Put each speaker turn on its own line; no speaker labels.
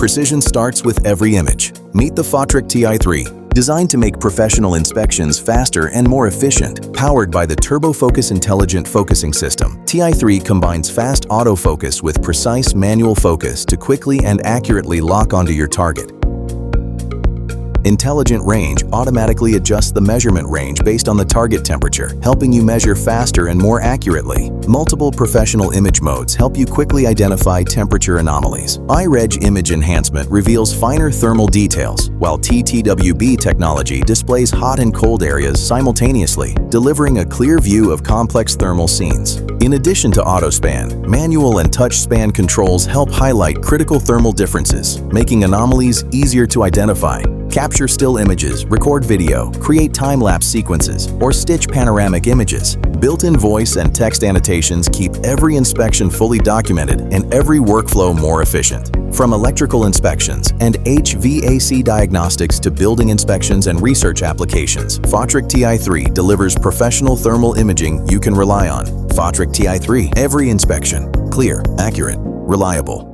Precision starts with every image. Meet the FOTRIC Ti3, designed to make professional inspections faster and more efficient. Powered by the TurboFocus Intelligent Focusing System, Ti3 combines fast autofocus with precise manual focus to quickly and accurately lock onto your target. Intelligent Range automatically adjusts the measurement range based on the target temperature, helping you measure faster and more accurately. Multiple professional image modes help you quickly identify temperature anomalies. iReg Image Enhancement reveals finer thermal details, while TTWB technology displays hot and cold areas simultaneously, delivering a clear view of complex thermal scenes. In addition to AutoSpan, manual and touch span controls help highlight critical thermal differences, making anomalies easier to identify. Capture still images, record video, create time-lapse sequences, or stitch panoramic images. Built-in voice and text annotations keep every inspection fully documented and every workflow more efficient. From electrical inspections and HVAC diagnostics to building inspections and research applications, FOTRIC Ti3 delivers professional thermal imaging you can rely on. FOTRIC Ti3, every inspection, clear, accurate, reliable.